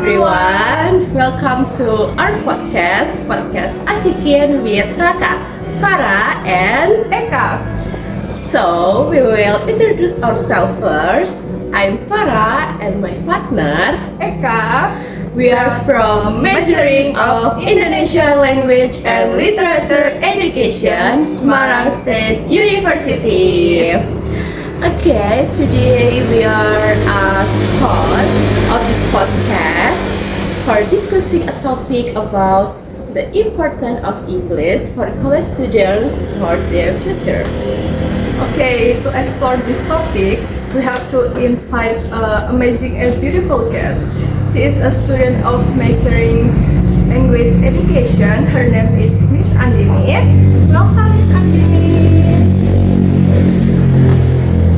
everyone. Welcome to our podcast Asikin with Raka, Farah, and Eka. so we will introduce ourselves first. I'm Farah and my partner. Eka. We are from Majoring of Indonesian Language and Literature Education, Semarang State University. Okay, today we are as hosts of this podcast for discussing a topic about the importance of English for college students for their future. Okay, to explore this topic, we have to invite an amazing and beautiful guest. She is a student of majoring English education. Her name is Miss Andini. Welcome, Miss Andini.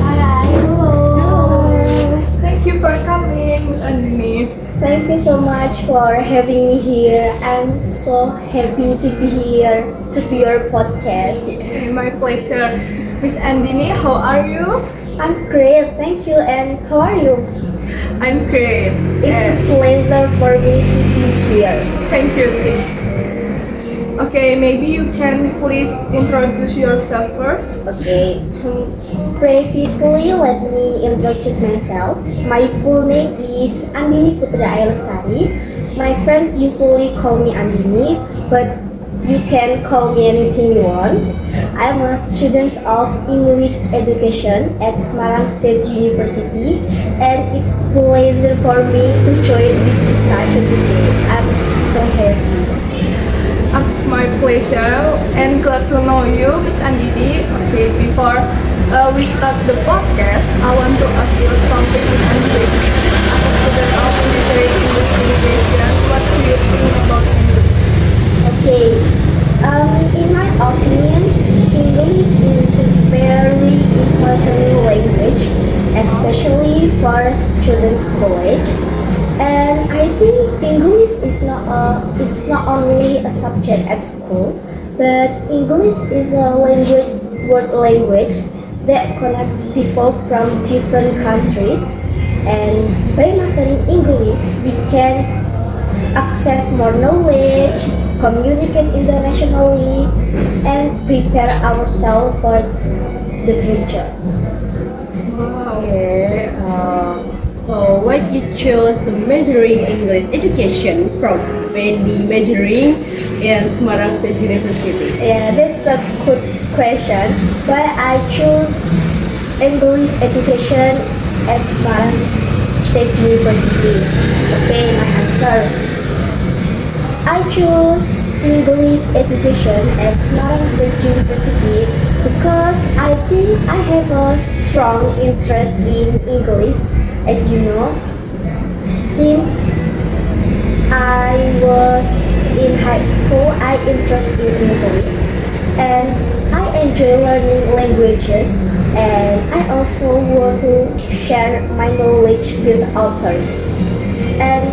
Hi, hello. Thank you for coming, Miss Andini. Thank you so much for having me here. I'm so happy to be here to be your podcast. Yeah, my pleasure. Miss Andini, how are you? I'm great, thank you. And how are you? I'm great. It's a pleasure for me to be here. Thank you. Okay, maybe you can please introduce yourself first. Okay. Previously, let me introduce myself. My full name is Andini Putri Ailestari. My friends usually call me Andini, but you can call me anything you want. I'm a student of English education at Semarang State University, and it's a pleasure for me to join this discussion today. I'm so happy. My pleasure and glad to know you, Miss Andini. Okay, before we start the podcast, I want to ask you something, Miss Andini. As a student of majoring English education, what do you think about English? Okay, in my opinion, English is a very important language, especially for students college. And I think English is it's not only a subject at school, but English is a world language that connects people from different countries. And by mastering English, we can access more knowledge, communicate internationally, and prepare ourselves for the future. Wow. Okay, so why you chose the majoring English education from mainly majoring in Semarang State University? Yeah, that's a good question. Why I choose English education at Semarang State University? Okay, my answer. I chose English education at Semarang State University because I think I have a strong interest in English. As you know, since I was in high school, I interested in English and I enjoy learning languages, and I also want to share my knowledge with others. And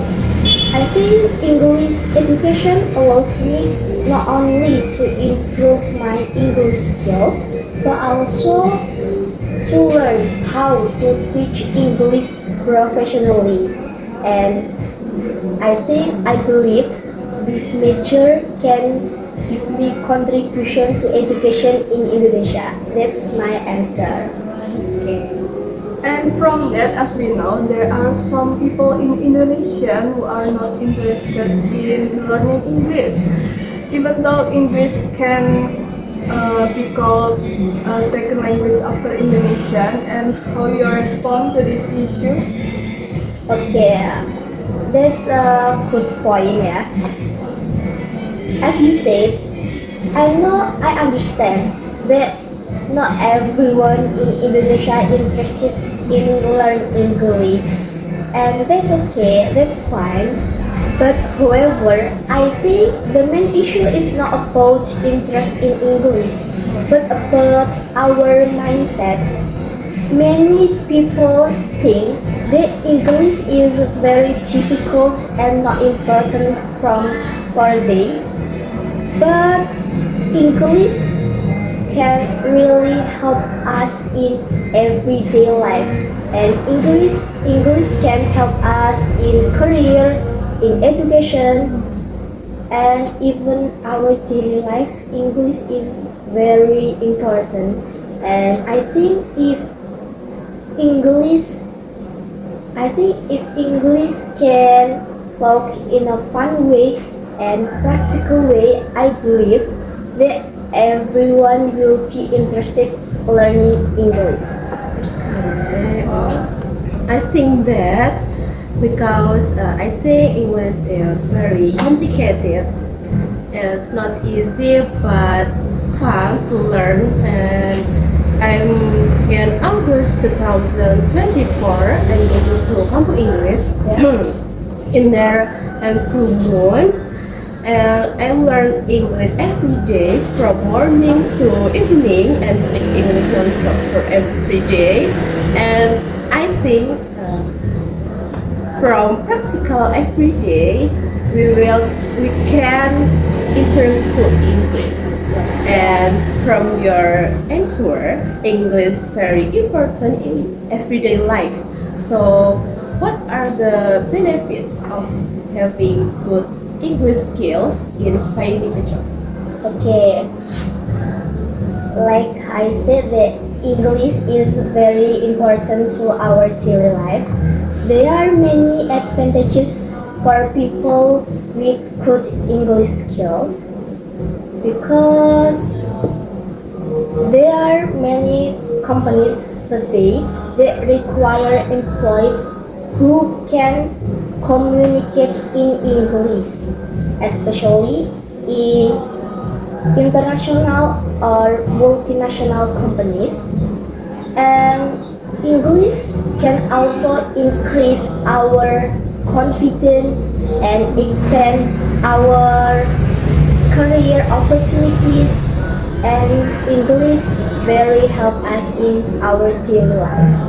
I think English education allows me not only to improve my English skills, but also to learn how to teach English professionally. And I believe this major can give me contribution to education in Indonesia. That's my answer. And from that, as we know, there are some people in Indonesia who are not interested in learning English. Even though English can be called a second language after Indonesian, and how you respond to this issue? Okay, that's a good point, yeah. As you said, I understand that not everyone in Indonesia interested in learn English, and that's okay, that's fine. But however, I think the main issue is not about interest in English, but about our mindset. Many people think that English is very difficult and not important for them, but English can really help us in everyday life, and English can help us in career, in education, and even our daily life. English is very important, and English, I think if English can talk in a fun way and practical way, I believe that everyone will be interested learning English. I think that because I think English is very complicated. It's not easy but fun to learn, and I'm in August 2024 and going to Kampung English in there and 2 months, and I learn English every day from morning to evening and speak English non-stop for every day. And I think from practical every day we can interest to English. And from your answer, English very important in everyday life. So what are the benefits of having good English skills in finding a job? Okay, like I said, that English is very important to our daily life. There are many advantages for people with good English skills because there are many companies today that require employees who can communicate in English, especially in international or multinational companies. And English can also increase our confidence and expand our career opportunities, and English very help us in our daily life.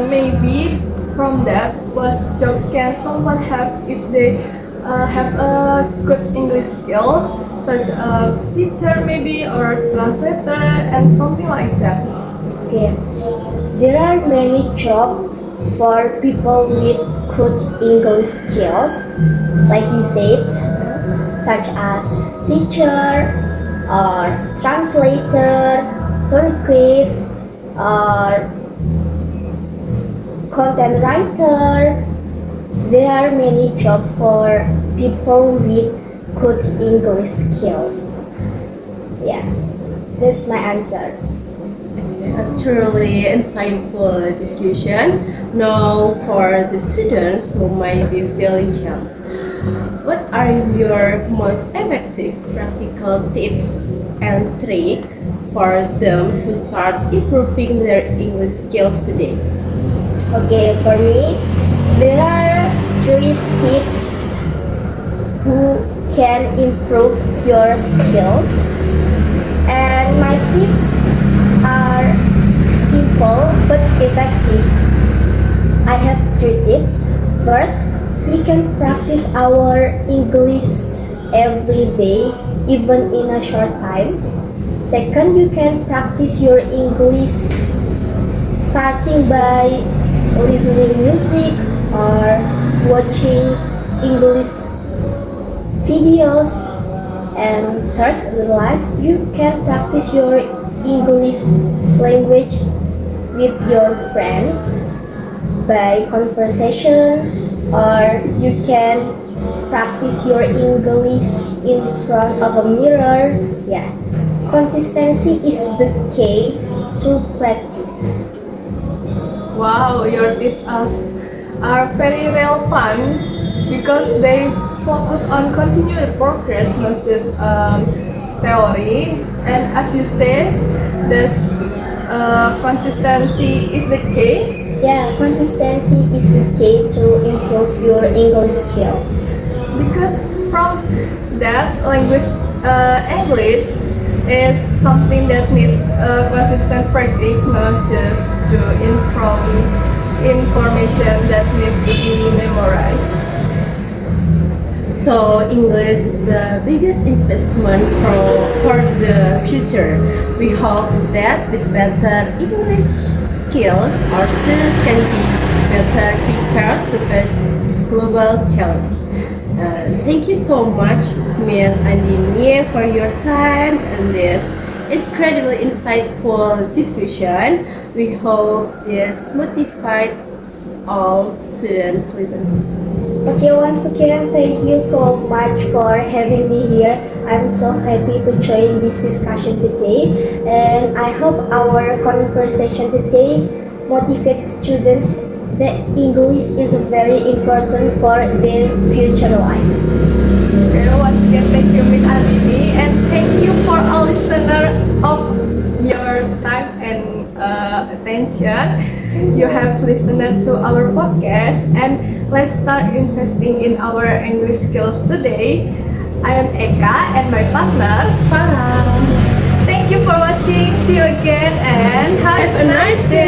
Maybe from that, what job can someone have if they have a good English skill, such a teacher maybe or translator and something like that. Okay, there are many jobs for people with good English skills, like you said, such as teacher or translator, tour guide, or content writer. There are many jobs for people with good English skills. Yeah, that's my answer. A truly insightful discussion. Now, for the students who might be feeling challenged, what are your most effective practical tips and tricks for them to start improving their English skills today? Okay, for me, there are 3 tips who can improve your skills, and my tips are simple but effective. I have 3 tips. First, we can practice our English every day, even in a short time. Second, you can practice your English starting by listening music or watching English videos. And third, the last, you can practice your English language with your friends by conversation, or you can practice your English in front of a mirror. Yeah, consistency is the key to practice. Wow, your tips are very relevant because they focus on continuous progress, not just theory. And as you said, this consistency is the key. Yeah, consistency is the key to improve your English skills. Because from that language, English is something that needs consistent practice, not just to information that needs to be memorized. So English is the biggest investment for the future. We hope that with better English skills, our students can be better prepared to face global challenges. Thank you so much, Ms. Andini, for your time and this incredibly insightful discussion. We hope this motivates all students listening. Okay, once again, thank you so much for having me here. I'm so happy to join this discussion today, and I hope our conversation today motivates students that English is very important for their future life. Okay, once again, thank you, Miss Andini, and thank you for all listeners of your time and attention. You have listened to our podcast, and let's start investing in our English skills today. I am Eka and my partner Farah. Thank you for watching. See you again and have Have a nice day.